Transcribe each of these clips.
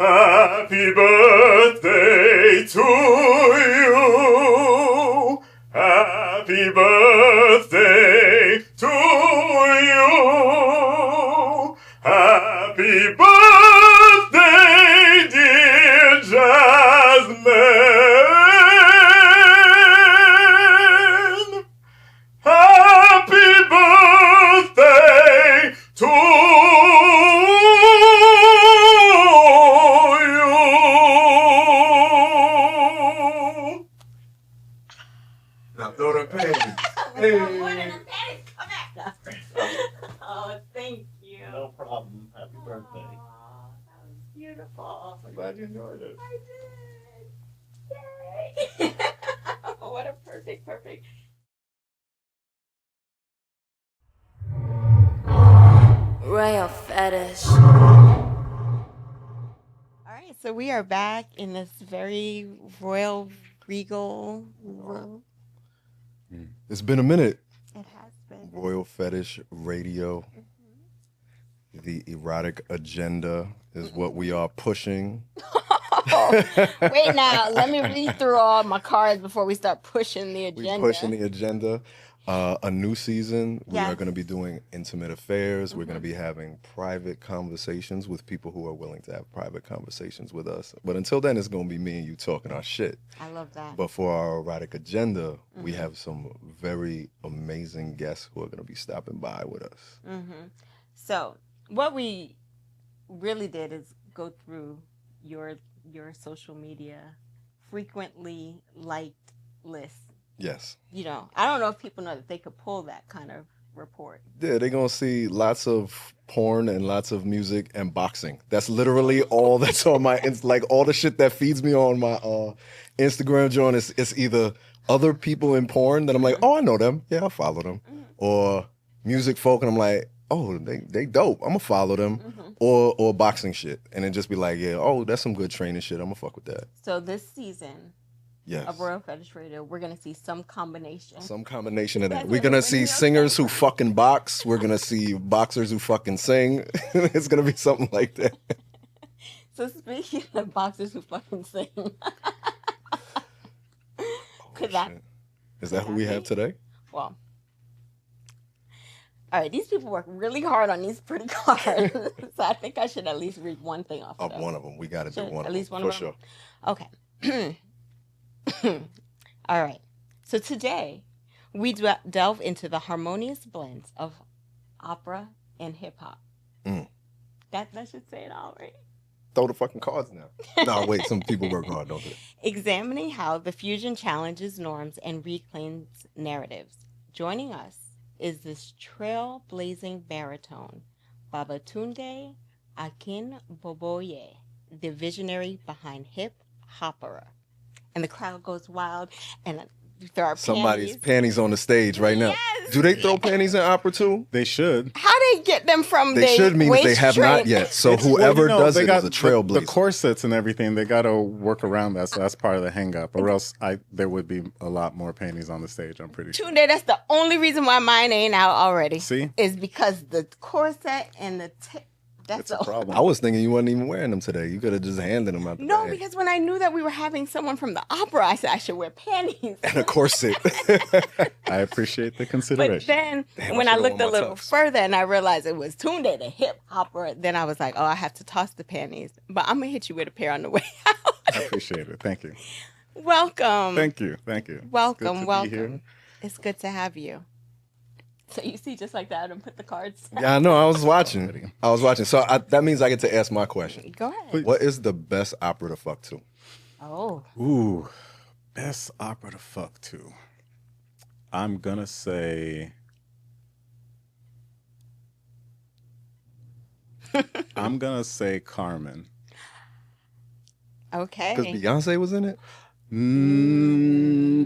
Happy birthday to you. Happy birthday to you. Happy birthday, dear Jasmine. Happy birthday to you. Now throw the panties. Hey. Come back. Oh, thank you. No problem. Happy birthday. Aw, that was beautiful. I'm glad you enjoyed it. I did. Yay. What a perfect. Royal Fetish. All right, so we are back in this very royal, regal room. It's been a minute. It has been. Royal Fetish Radio. The erotic agenda is what we are pushing. Wait now, let me read through all my cards before we start pushing the agenda. We're pushing the agenda. A new season. We Yes. are going to be doing intimate affairs. We're going to be having private conversations with people who are willing to have private conversations with us. But until then, it's going to be me and you talking our shit. I love that. But for our erotic agenda, we have some very amazing guests who are going to be stopping by with us. So what we really did is go through your social media frequently liked list. Yes. You know, I don't know if people know that they could pull that kind of report. Yeah, they're going to see lots of porn and lots of music and boxing. That's literally all that's on my, it's like all the shit that feeds me on my Instagram, John, it's either other people in porn that I'm like, oh, I know them. Yeah, I'll follow them. Or music folk, and I'm like, oh, they dope. I'm going to follow them. Or boxing shit. And then just be like, yeah, oh, that's some good training shit. I'm going to fuck with that. So this season Yes. of Royal Fetish Radio, we're going to see some combination. Some combination of that. That's We're what going to we're see doing. singers who fucking box. We're going to see boxers who fucking sing. It's going to be something like that. So speaking of boxers who fucking sing, could that? Shit. Is that who we have today? Well, all right. These people work really hard on these pretty cards, so I think I should at least read one thing off. Of one of them. We got to do Should- one at of least them. one For of them? sure. Okay. All right. So today we delve into the harmonious blends of opera and hip hop. That should say it all, right? Throw the fucking cards now. No, wait. Some people work hard, don't they? Examining how the fusion challenges norms and reclaims narratives. Joining us is this trailblazing baritone, Babatunde Akinboboye, the visionary behind hip hopera. And the crowd goes wild, and there are Somebody's panties. panties on the stage right now. Yes. Do they throw panties in opera too? They should. How they get them from They should mean that they waist have not train? yet. So It's- well, whoever you know, does they it got is a trailblazer. The corsets and everything, they got to work around that. So that's part of the hang up. Or else there would be a lot more panties on the stage, I'm pretty sure. Tunde, that's the only reason why mine ain't out already. See? Is because the corset and the that's It's a problem. I was thinking you wasn't even wearing them today. You could have just handed them out the No, bag. because when I knew that we were having someone from the opera, I said I should wear panties. And a corset. I appreciate the But consideration. then Damn, when I I should've looked a worn my little tux. further and I realized it was Tunde, the hip hopper, then I was like, oh, I have to toss the panties. But I'm going to hit you with a pair on the way out. I appreciate it. Thank you. Welcome. Thank you. Thank you. Welcome, It's good to be welcome. here. It's good to have you. So you see, just like that, and put the cards. Yeah, I know. I was watching. So that means I get to ask my question. Go ahead. Please. What is the best opera to fuck to? Oh, Ooh, best opera to fuck to. I'm going to say... I'm going to say Carmen. okay. Because Beyonce was in it?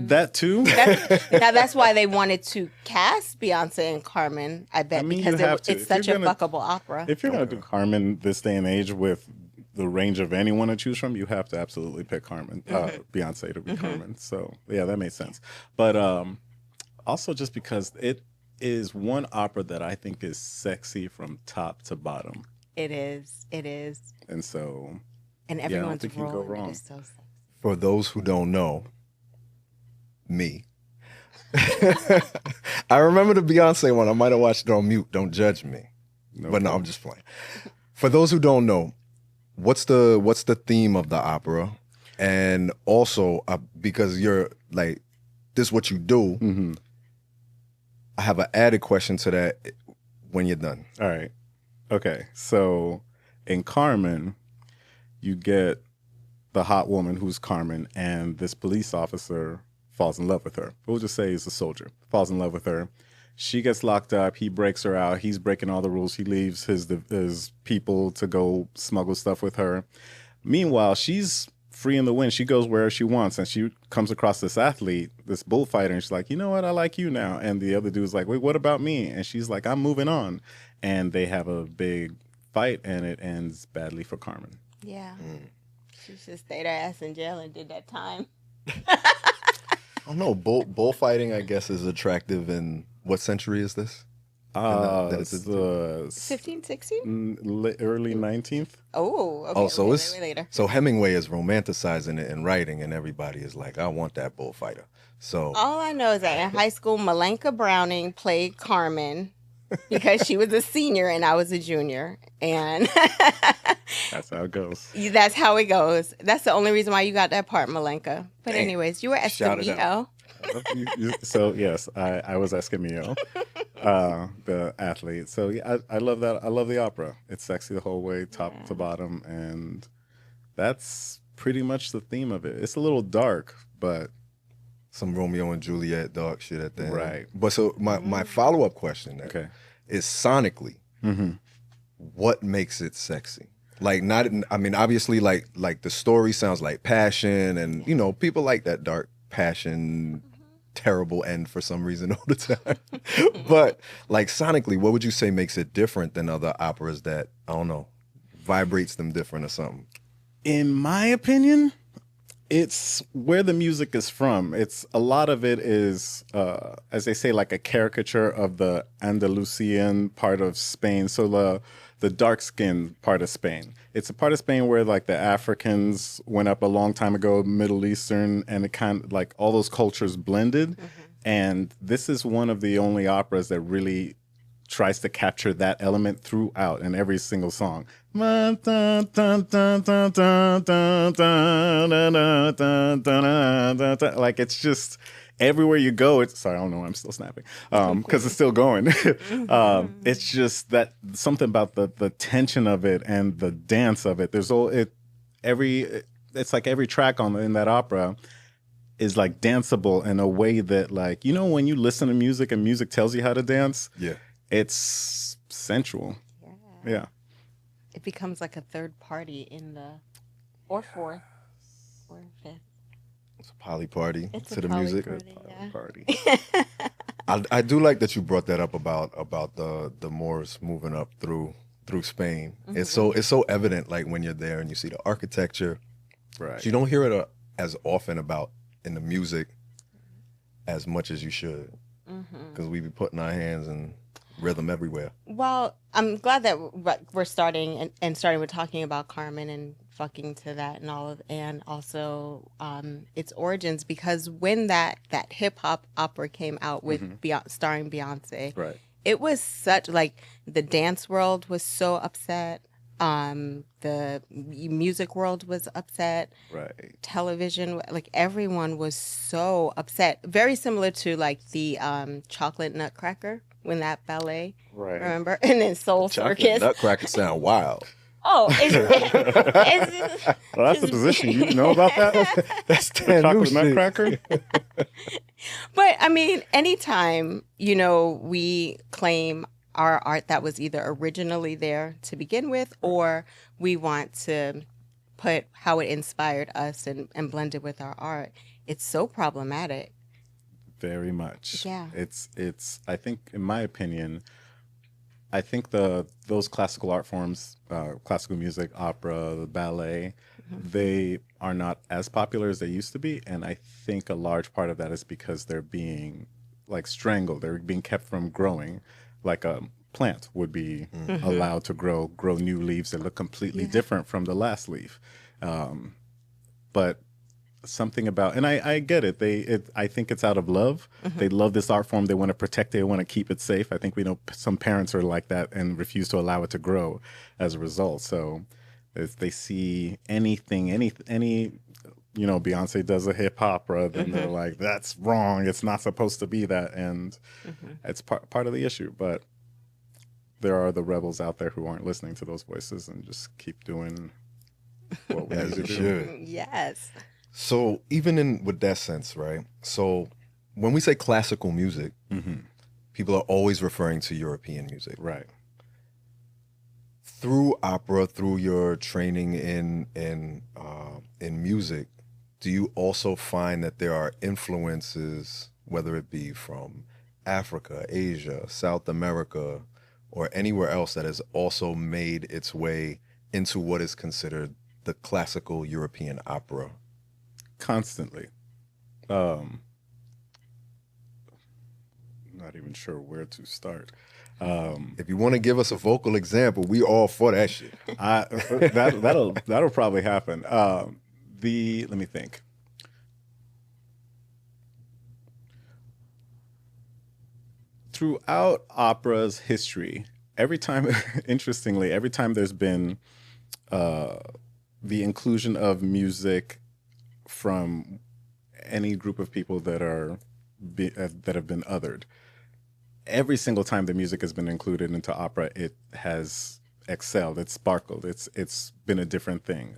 That too? That's why they wanted to cast Beyonce and Carmen, I bet, I mean, because you have to. it's If such a you're gonna- fuckable opera. If you're going to do Carmen this day and age with the range of anyone to choose from, you have to absolutely pick Carmen, Beyonce to be Carmen. So, yeah, that makes sense. But also just because it is one opera that I think is sexy from top to bottom. It is. It is. And so, And I don't everyone's think you can go rolling. wrong. It is so sexy. For those who don't know, me. I remember the Beyonce one. I might have watched it on mute. Don't judge me. No But no, problem. I'm just playing. For those who don't know, what's the theme of the opera? And also, because you're like, this is what you do, Mm-hmm. I have an added question to that when you're done. All right. Okay. So in Carmen, you get the hot woman who's Carmen, and this police officer falls in love with her. We'll just say he's a soldier. Falls in love with her. She gets locked up. He breaks her out. He's breaking all the rules. He leaves his people to go smuggle stuff with her. Meanwhile, she's free in the wind. She goes wherever she wants, and she comes across this athlete, this bullfighter, and she's like, you know what? I like you now. And the other dude's like, wait, what about me? And she's like, I'm moving on. And they have a big fight, and it ends badly for Carmen. Yeah. She should stayed her ass in jail and did that time. I don't know. Bullfighting, I guess, is attractive. In what century is this? It's the 15, 16? early 19th. Oh, okay. Oh, so okay, it's way later. so Hemingway is romanticizing it in writing, and everybody is like, I want that bullfighter. So All I know is that in high school, Malenka Browning played Carmen because she was a senior and I was a junior. And That's how it goes. that's how it goes. That's the only reason why you got that part, Malenka. But Dang. anyways, you were Shout it Escobedo. So yes, I was Escamillo, the athlete. So yeah, I love that. I love the opera. It's sexy the whole way, top to bottom, and that's pretty much the theme of it. It's a little dark, but some Romeo and Juliet dog shit at the end. Right. But so my follow-up question then okay. is sonically, what makes it sexy? Like obviously like the story sounds like passion, and you know, people like that dark passion, terrible end for some reason all the time. But like sonically, what would you say makes it different than other operas that, I don't know, vibrates them different or something? In my opinion, it's where the music is from. It's a lot of it is, as they say, like a caricature of the Andalusian part of Spain. So the dark-skinned part of Spain. It's a part of Spain where like the Africans went up a long time ago, Middle Eastern, and it kind of like all those cultures blended. And this is one of the only operas that really tries to capture that element throughout in every single song. Like it's just everywhere you go. It's sorry, I don't know why I'm still snapping because it's still going. It's just that something about the tension of it and the dance of it. It's like every track in that opera is like danceable in a way that, like, you know, when you listen to music and music tells you how to dance. Yeah. It's sensual. Yeah. It becomes like a third party in the, or fourth, or fifth. It's a poly party It's to a the poly music. party, yeah. Party. I do like that you brought that up about the Moors moving up through Spain. It's so evident, like when you're there and you see the architecture. Right. You don't hear it as often about in the music as much as you should, because we be putting our hands in rhythm everywhere. Well, I'm glad that we're starting with talking about Carmen and fucking to that and all of, and also its origins, because when that hip hop opera came out with starring Beyonce, Right. it was such, like, the dance world was so upset. The music world was upset. Right. Television, like, everyone was so upset. Very similar to like the Chocolate Nutcracker, when that ballet, Right. remember? And then Soul Chocolate Circus. Nutcracker sound wild. Oh, it's Well, that's the position. You know about that? That's The that new chocolate shit. nutcracker? But I mean, anytime, you know, we claim our art that was either originally there to begin with, or we want to put how it inspired us and blend it with our art, it's so problematic. Very much. Yeah. It's I think, in my opinion, I think those classical art forms, classical music, opera, the ballet, they are not as popular as they used to be, and I think a large part of that is because they're being like strangled. They're being kept from growing, like a plant would be allowed to grow new leaves that look completely different from the last leaf. But something about, and I get it. I think it's out of love. They love this art form. They want to protect it. They want to keep it safe. I think we know some parents are like that and refuse to allow it to grow as a result. So if they see anything, any Beyonce does a hip opera, then they're like, that's wrong. It's not supposed to be that. And it's part of the issue. But there are the rebels out there who aren't listening to those voices and just keep doing what we need to do. Yes. So even with that sense, right? So when we say classical music, people are always referring to European music. Right. Through opera, through your training in music, do you also find that there are influences, whether it be from Africa, Asia, South America, or anywhere else, that has also made its way into what is considered the classical European opera? Constantly. Not even sure where to start. If you want to give us a vocal example, we all for that shit. That'll probably happen. Let me think. Throughout opera's history, interestingly, every time there's been the inclusion of music from any group of people that have been othered, every single time the music has been included into opera, it has excelled. It's sparkled. It's been a different thing.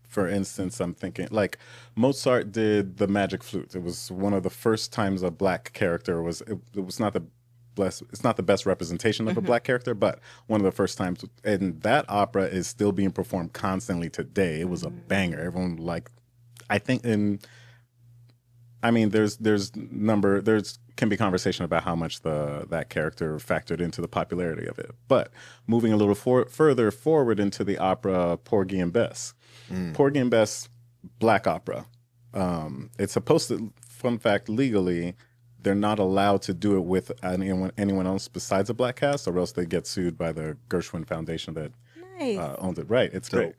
For instance, I'm thinking like Mozart did the magic flute. It was one of the first times a black character was. It was not it's not the best representation of a black character, but one of the first times. And that opera is still being performed constantly today. It was a banger. Everyone I think there's can be conversation about how much that character factored into the popularity of it. But moving a little further forward into the opera Porgy and Bess. Porgy and Bess, black opera. It's supposed to, fun fact, legally, they're not allowed to do it with anyone else besides a black cast, or else they get sued by the Gershwin Foundation that owns it. Right, it's great.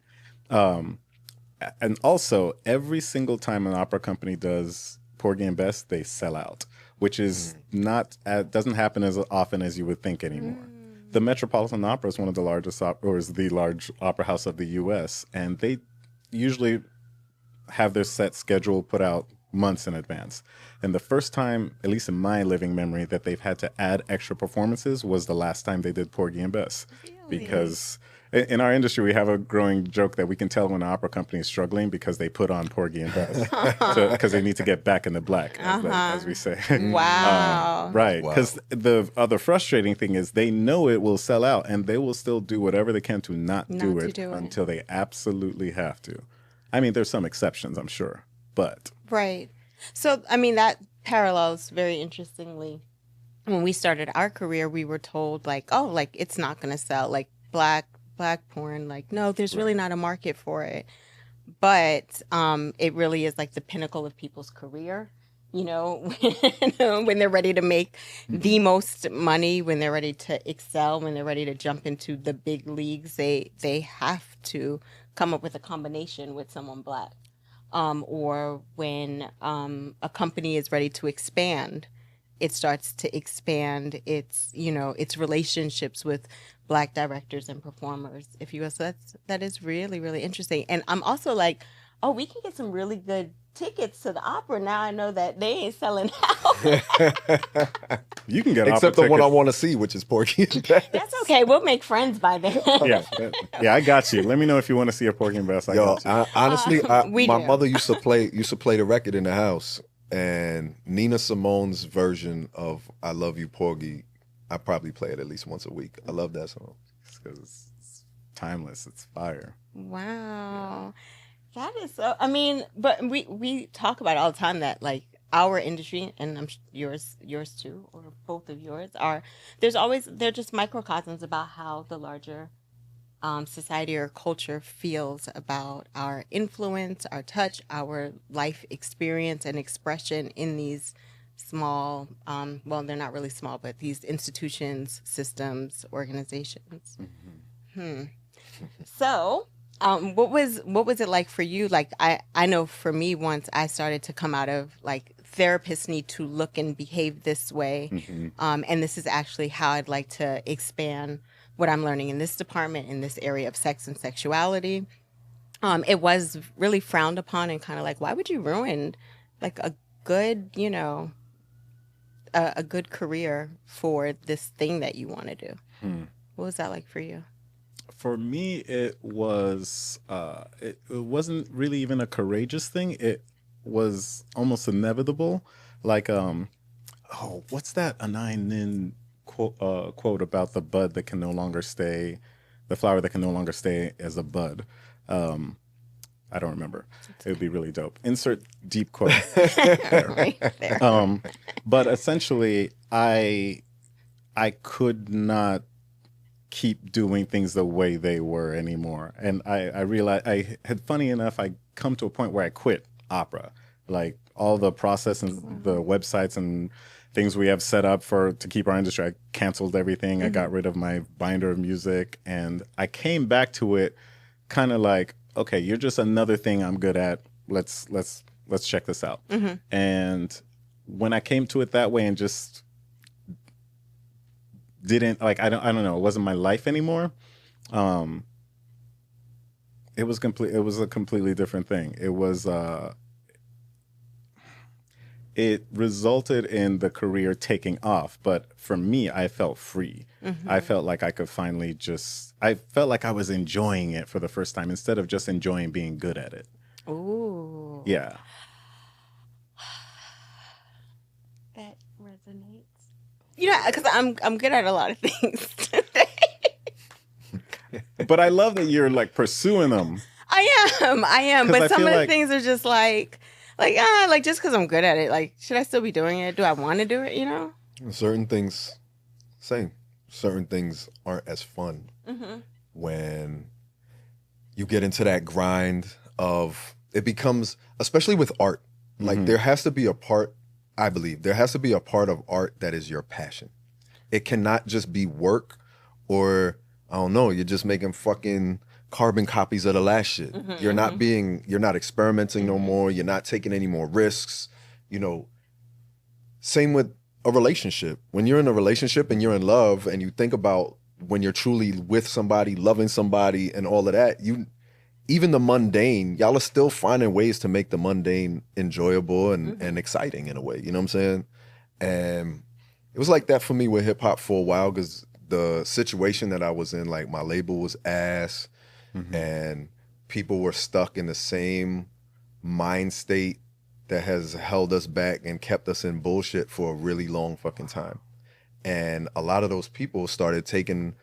And also, every single time an opera company does Porgy and Bess, they sell out, which is doesn't happen as often as you would think anymore. The Metropolitan Opera is one of the largest, or is the large opera house of the U.S., and they usually have their set schedule put out months in advance. And the first time, at least in my living memory, that they've had to add extra performances was the last time they did Porgy and Bess. Really? Because in our industry, we have a growing joke that we can tell when an opera company is struggling because they put on Porgy and Bess because they need to get back in the black, as we say. Wow. Right. Because the other frustrating thing is they know it will sell out, and they will still do whatever they can to not do it until they absolutely have to. I mean, there's some exceptions, I'm sure, but. Right. So, I mean, that parallels very interestingly. When we started our career, we were told it's not going to sell, like black porn. Like, no, there's really not a market for it. But it really is like the pinnacle of people's career, when they're ready to make the most money, when they're ready to excel, when they're ready to jump into the big leagues, they have to come up with a combination with someone black. Or when a company is ready to expand, it starts to expand its relationships with black directors and performers, if you will. So that is really, really interesting. And I'm also like, oh, we can get some really good tickets to the opera. Now I know that they ain't selling out. You can get except the one I want to see, which is Porgy and Bess. That's okay. We'll make friends by then. Yeah, I got you. Let me know if you want to see a Porgy and Bess. Honestly, my mother used to play the record in the house, and Nina Simone's version of "I Love You, Porgy," I probably play it at least once a week. I love that song because it's timeless. It's fire. Wow. That is so. I mean, but we talk about it all the time that like our industry, and I'm yours too, or both of yours they're just microcosms about how the larger society or culture feels about our influence, our touch, our life experience and expression in these small, well, they're not really small, but these institutions, systems, organizations. So. What was it like for you? Like I know for me, once I started to come out of like therapists need to look and behave this way, and this is actually how I'd like to expand what I'm learning in this department in this area of sex and sexuality. It was really frowned upon and kind of like, why would you ruin like a good, a good career for this thing that you want to do? What was that like for you? For me, it was it wasn't really even a courageous thing. It was almost inevitable. Like, what's that Anine Nin quote about the bud that can no longer stay, the flower that can no longer stay as a bud? I don't remember. It would be really dope. Insert deep quote. Right there. But essentially, I could not keep doing things the way they were anymore. And I realized funny enough, I come to a point where I quit opera. Like all the process and the websites and things we have set up to keep our industry, I canceled everything. I got rid of my binder of music, and I came back to it kind of like, okay, you're just another thing I'm good at. Let's check this out. And when I came to it that way and just didn't like, I don't know, it wasn't my life anymore. It was a completely different thing. It was it resulted in the career taking off, but for me, I felt free. I felt like I could finally I felt like I was enjoying it for the first time instead of just enjoying being good at it. Ooh. Yeah. That resonates. Because I'm good at a lot of things. But I love that you're like pursuing them. I am. But some of the like things are just like just because I'm good at it, like, should I still be doing it? Do I want to do it? Certain things, same. Certain things aren't as fun when you get into that grind of it becomes, especially with art. Like there has to be a part, I believe, there has to be a part of art that is your passion. It cannot just be work or, I don't know, you're just making fucking carbon copies of the last shit. You're not experimenting no more. You're not taking any more risks. Same with a relationship. When you're in a relationship and you're in love and you think about when you're truly with somebody, loving somebody and all of that, even the mundane, y'all are still finding ways to make the mundane enjoyable and exciting in a way. You know what I'm saying? And it was like that for me with hip hop for a while because the situation that I was in, like my label was ass and people were stuck in the same mind state that has held us back and kept us in bullshit for a really long fucking time. And a lot of those people started taking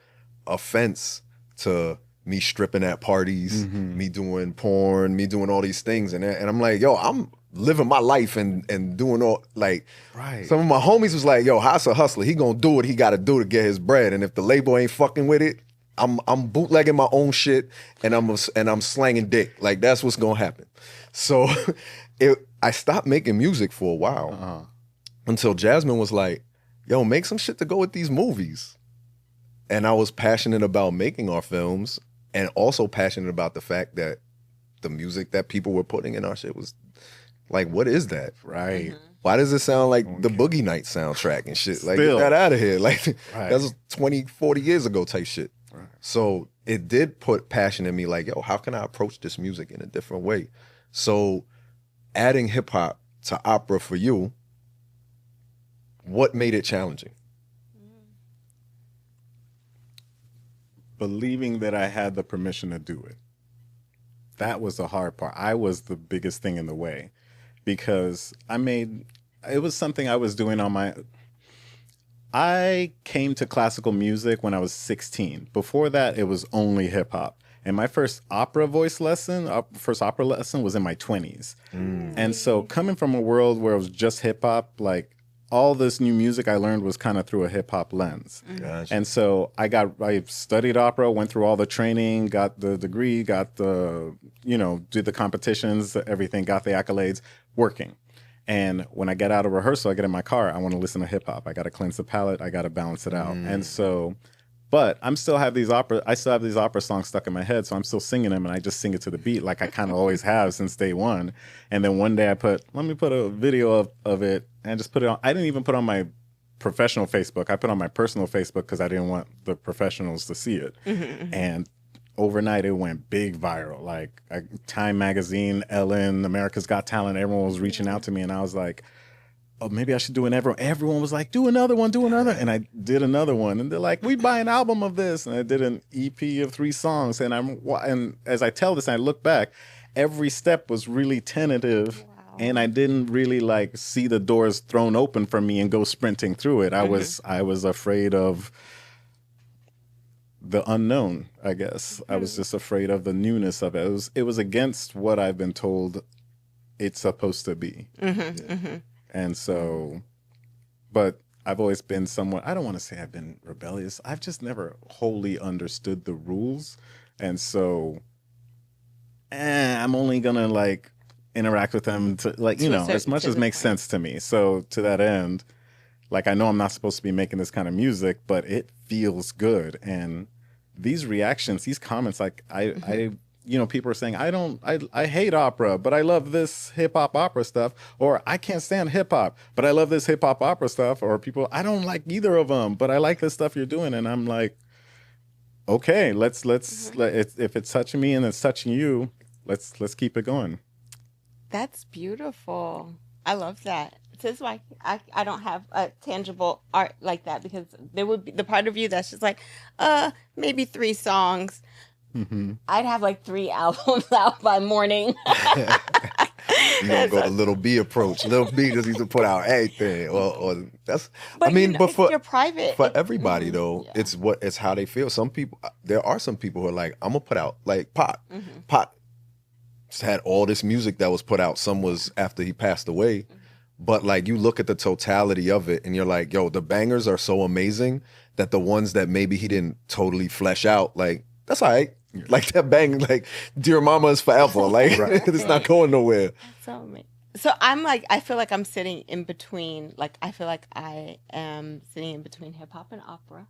offense to me stripping at parties, me doing porn, me doing all these things. And I'm like, yo, I'm living my life and doing all, like, some of my homies was like, yo, Haas a hustler. He gonna do what he gotta do to get his bread. And if the label ain't fucking with it, I'm bootlegging my own shit and I'm slanging dick. Like, that's what's gonna happen. So I stopped making music for a while until Jasmine was like, yo, make some shit to go with these movies. And I was passionate about making our films and also passionate about the fact that the music that people were putting in our shit was like, what is that? Right. Why does it sound like the Boogie Nights soundtrack and shit? Like, Still. get that out of here. Like, that was 20, 40 years ago type shit. Right. So it did put passion in me, like, yo, how can I approach this music in a different way? So adding hip hop to opera for you, what made it challenging? Believing that I had the permission to do it. That was the hard part. I was the biggest thing in the way because it was something I was doing on my. I came to classical music when I was 16. Before that, it was only hip hop. And my first opera lesson was in my 20s. And so coming from a world where it was just hip hop, like all this new music I learned was kind of through a hip hop lens. Gotcha. And so I studied opera, went through all the training, got the degree, got the, did the competitions, everything, got the accolades, working. And when I get out of rehearsal, I get in my car, I want to listen to hip hop. I got to cleanse the palate. I got to balance it out. And so But I still have these opera songs stuck in my head, so I'm still singing them, and I just sing it to the beat like I kind of always have since day one. And then one day let me put a video of it and just put it on. I didn't even put it on my professional Facebook. I put it on my personal Facebook because I didn't want the professionals to see it. And overnight, it went big viral. Like Time Magazine, Ellen, America's Got Talent, everyone was reaching out to me, and I was like, oh, maybe I should do an everyone was like, do another one. And I did another one. And they're like, we buy an album of this. And I did an EP of 3 songs. And as I tell this, I look back, every step was really tentative. Wow. And I didn't really like see the doors thrown open for me and go sprinting through it. I was afraid of the unknown, I guess. I was just afraid of the newness of it. It was against what I've been told it's supposed to be. And so, but I've always been somewhat, I don't want to say I've been rebellious. I've just never wholly understood the rules. And so, I'm only going to like interact with them to like, as much as makes sense to me. So to that end, like, I know I'm not supposed to be making this kind of music, but it feels good. And these reactions, these comments, like people are saying, I hate opera, but I love this hip hop opera stuff. Or I can't stand hip hop, but I love this hip hop opera stuff. Or people, I don't like either of them, but I like this stuff you're doing. And I'm like, okay, let's if it's touching me and it's touching you, let's keep it going. That's beautiful. I love that. This is why I don't have a tangible art like that, because there would be the part of you that's just like, maybe 3 songs. I'd have like 3 albums out by morning. You don't go the Little B approach. Little B just used to put out everything. Or that's. But but for your private, for everybody though, it's how they feel. Some people, there are some people who are like, I'm gonna put out like Pop. Pop had all this music that was put out. Some was after he passed away. But like, you look at the totality of it and you're like, yo, the bangers are so amazing that the ones that maybe he didn't totally flesh out, like, that's all right. Like that bang, like Dear Mama is forever. Like it's not going nowhere. So So I'm like, I feel like I'm sitting in between, like, I feel like I am sitting in between hip hop and opera.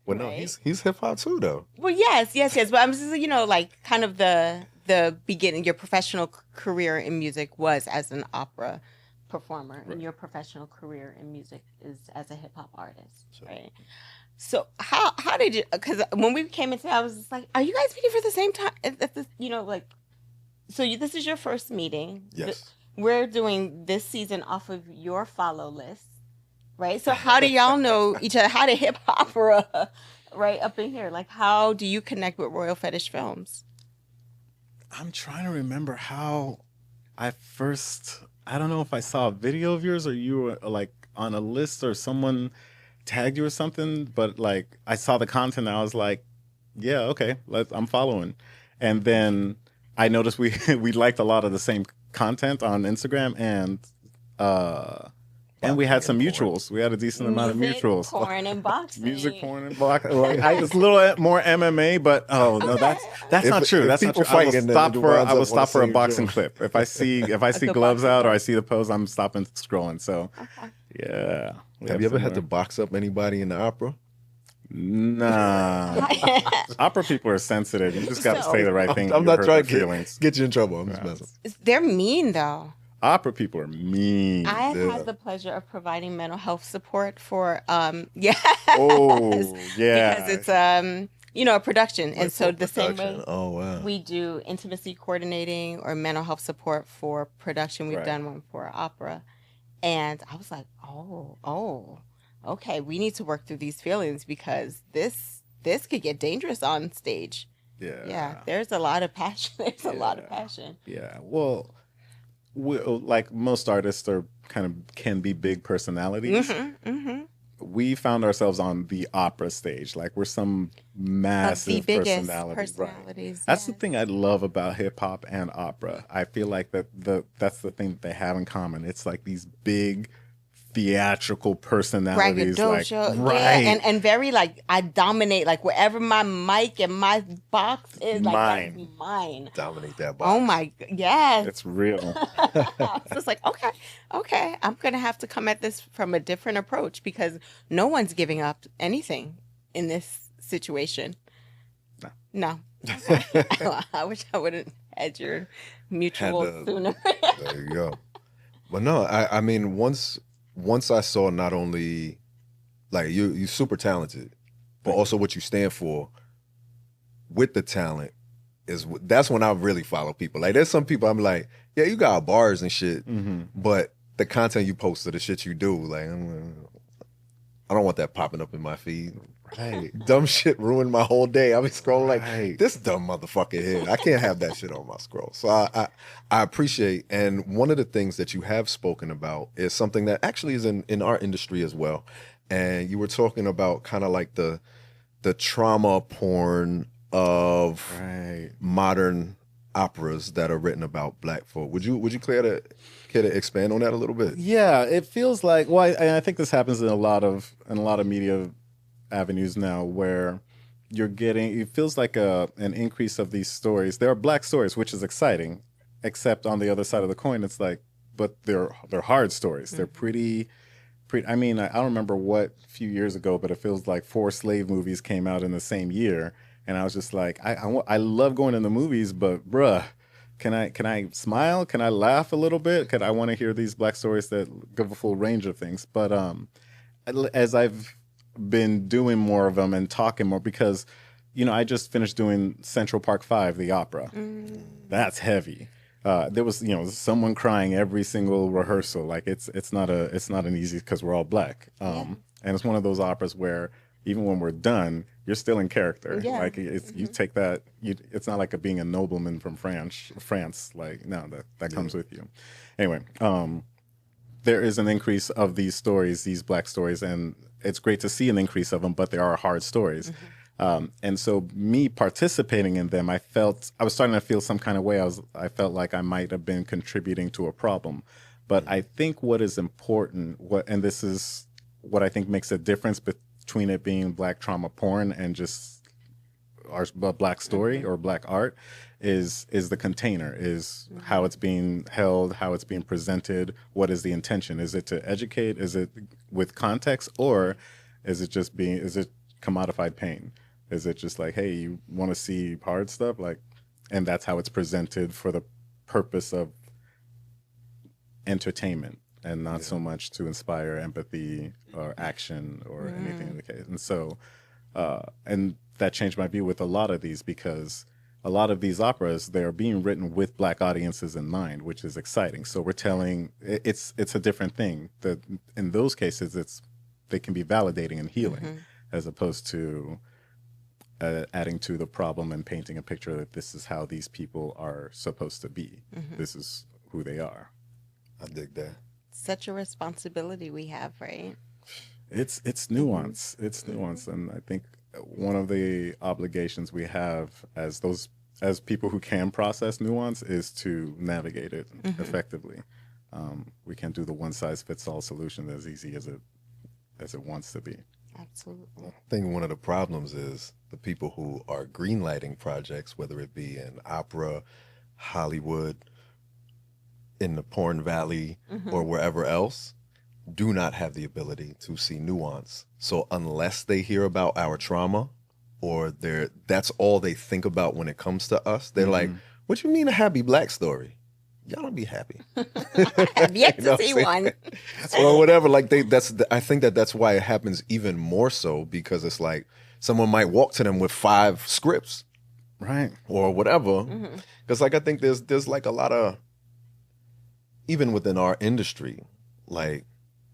Well, no, he's hip hop too, though. Well, yes. But I'm just, like, kind of the beginning, your professional career in music was as an opera performer, and your professional career in music is as a hip hop artist, right? So how did you, because when we came into that, I was just like, are you guys meeting for the same time? This is your first meeting. Yes. We're doing this season off of your follow list, right? So how do y'all know each other? How did hip opera, right, up in here? Like, how do you connect with Royal Fetish Films? I'm trying to remember how I don't know if I saw a video of yours or you were like on a list or someone tagged you or something, but like I saw the content and I was like, yeah, okay, I'm following. And then I noticed we liked a lot of the same content on Instagram, and we had some mutuals. We had a decent amount of mutuals. Porn and boxing. Music, porn, and boxing. It's a little more MMA, but that's not true. That's not true. I will stop for a boxing clip. If I see gloves out or I see the pose, I'm stopping scrolling. So, yeah. Have you ever had to box up anybody in the opera? Nah. Opera people are sensitive. You just got to say the right thing. I'm not trying to get you in trouble. I'm just messing. They're mean, though. Opera people are mean. I had the pleasure of providing mental health support for, Oh, yeah. Because it's, a production. And so the same way we do intimacy coordinating or mental health support for production. We've done one for opera. And I was like, okay, we need to work through these feelings because this could get dangerous on stage. Yeah. There's a lot of passion. Yeah. Well, like most artists can be big personalities. We found ourselves on the opera stage. Like we're some massive personalities. Right. That's the thing I love about hip hop and opera. I feel like that's the thing that they have in common. It's like these big theatrical personalities, and very like I dominate, like wherever my mic and my box is, like that's mine. Dominate that box. Oh my, yes, it's real. So it's like okay, I'm gonna have to come at this from a different approach because no one's giving up anything in this situation? No. No. I wish I would have had your mutual sooner. There you go. But no, I mean, once I saw not only like you super talented, but also what you stand for with the talent that's when I really follow people. Like there's some people I'm like, yeah, you got bars and shit, but the content you post or the shit you do, like I don't want that popping up in my feed. Hey, dumb shit ruined my whole day. I be scrolling like this dumb motherfucker here. I can't have that shit on my scroll. So I appreciate, and one of the things that you have spoken about is something that actually is in our industry as well. And you were talking about kind of like the trauma porn of modern operas that are written about Black folk. Would you care to expand on that a little bit? Yeah, it feels like, well, I think this happens in a lot of media avenues now, where you're getting, it feels like an increase of these stories. There are Black stories, which is exciting, except on the other side of the coin, it's like, but they're hard stories. They're pretty. I mean, I don't remember what few years ago, but it feels like 4 slave movies came out in the same year, and I was just like, I love going in the movies, but bruh, can I smile? Can I laugh a little bit? I want to hear these Black stories that give a full range of things. But as I've been doing more of them and talking more, because I just finished doing Central Park 5, the opera. That's heavy. There was someone crying every single rehearsal. Like it's not an easy, because we're all Black. And it's one of those operas where even when we're done, you're still in character. Yeah. Like you take that. It's not like being a nobleman from France. Like no, that comes with you. Anyway, there is an increase of these stories, these Black stories, and it's great to see an increase of them. But they are hard stories. And so me participating in them, I was starting to feel some kind of way. I felt like I might have been contributing to a problem. But I think what is important, and this is what I think makes a difference between it being Black trauma porn and just our Black story or Black art, is the container, is how it's being held, how it's being presented, what is the intention? Is it to educate? Is it with context? Or is it commodified pain? Is it just like, hey, you want to see hard stuff? Like, and that's how it's presented for the purpose of entertainment and not so much to inspire empathy or action or anything in the case. And so, and that changed my view with a lot of these, because a lot of these operas, they're being written with Black audiences in mind, which is exciting. So we're telling, it's a different thing. That in those cases, they can be validating and healing, as opposed to adding to the problem and painting a picture that this is how these people are supposed to be. This is who they are. I dig that. Such a responsibility we have, right? It's nuance. It's nuance, and I think one of the obligations we have as people who can process nuance is to navigate it effectively. We can't do the one-size-fits-all solution as easy as it wants to be. Absolutely. I think one of the problems is the people who are greenlighting projects, whether it be in opera, Hollywood, in the porn valley, or wherever else, do not have the ability to see nuance. So unless they hear about our trauma, or that's all they think about when it comes to us, they're like, what you mean a happy Black story? Y'all don't be happy. I have yet to see one. Or whatever. Like I think that's why it happens even more so, because it's like someone might walk to them with 5 scripts, right, or whatever. Because like I think there's like a lot of, even within our industry, like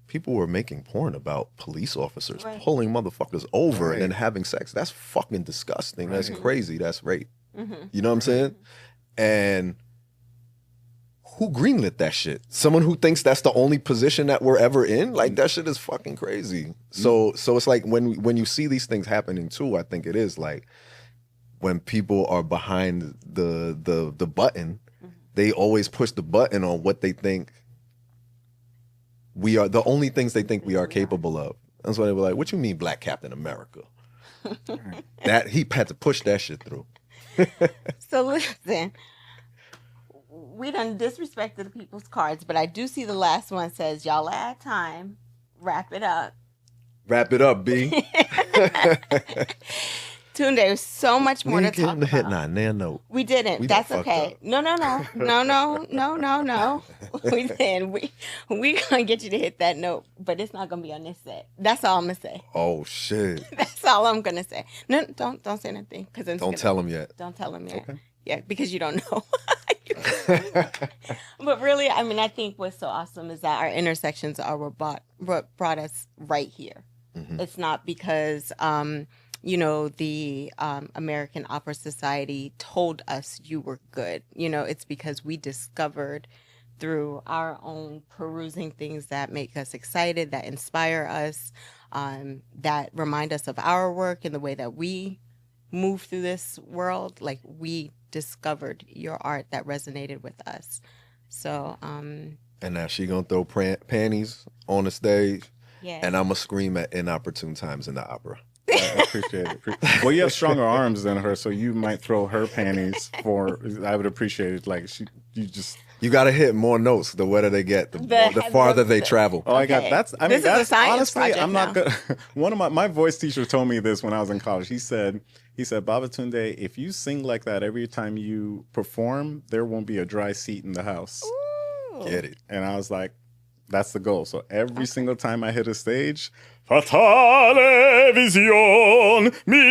people were making porn about police officers pulling motherfuckers over and then having sex. That's fucking disgusting. That's crazy. That's rape. You know what I'm saying? And who greenlit that shit? Someone who thinks that's the only position that we're ever in? Like, that shit is fucking crazy. So it's like when you see these things happening too, I think it is like when people are behind the button, they always push the button on what they think we are, the only things they think we are capable of. That's why they were like, what you mean Black Captain America? That he had to push that shit through. So listen, we done disrespected the people's cards, but I do see the last one says, y'all at time, wrap it up. Wrap it up, B. Tunde, there's so much more We to ain't getting talk the hit about. note. We didn't. We That's done fucked okay. up. No. We didn't. We gonna get you to hit that note, but it's not gonna be on this set. That's all I'm gonna say. Oh shit! That's all I'm gonna say. No, don't say anything because Don't tell him yet. Don't tell him yet. Okay. Yeah, because you don't know. But really, I mean, I think what's so awesome is that our intersections are what brought us right here. Mhm. It's not because the American Opera Society told us you were good. It's because we discovered through our own perusing things that make us excited, that inspire us, that remind us of our work and the way that we move through this world. Like, we discovered your art that resonated with us. So, And now she gonna throw panties on the stage, yeah. and I'm gonna scream at inopportune times in the opera. I appreciate it. Well, you have stronger arms than her, so you might throw her panties for. I would appreciate it. Like You gotta hit more notes. The wetter they get, the farther they travel. Oh, I got Okay. that's. I This mean, is a that's science honestly, project I'm not now. good. One of my voice teacher told me this when I was in college. He said, Babatunde, if you sing like that every time you perform, there won't be a dry seat in the house. Ooh. Get it? And I was like, that's the goal. So every single time I hit a stage, fatale vision mi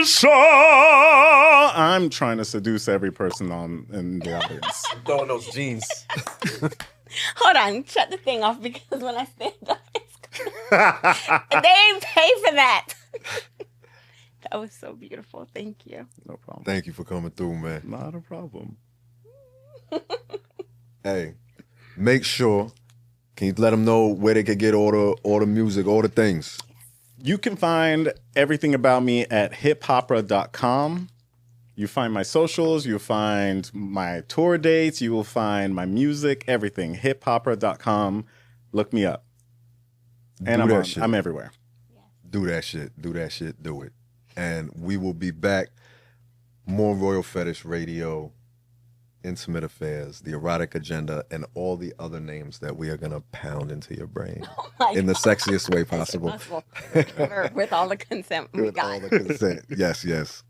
lascia. I'm trying to seduce every person in the audience. Throwing those jeans. Hold on, shut the thing off because when I stand up, they ain't pay for that. That was so beautiful. Thank you. No problem. Thank you for coming through, man. Not a problem. Hey, make sure. Can you let them know where they could get all the music, all the things? You can find everything about me at hiphopera.com. You find my socials, you'll find my tour dates, you will find my music, everything. hiphopera.com. Look me up. And I'm everywhere. Do that shit. Do that shit. Do it. And we will be back. More Royal Fetish Radio, Intimate Affairs, The Erotic Agenda, and all the other names that we are going to pound into your brain in the sexiest way possible. With all the consent we With got. all the consent. Yes, yes.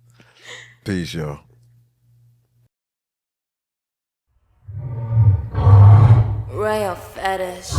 Peace, y'all. Royal Fetish.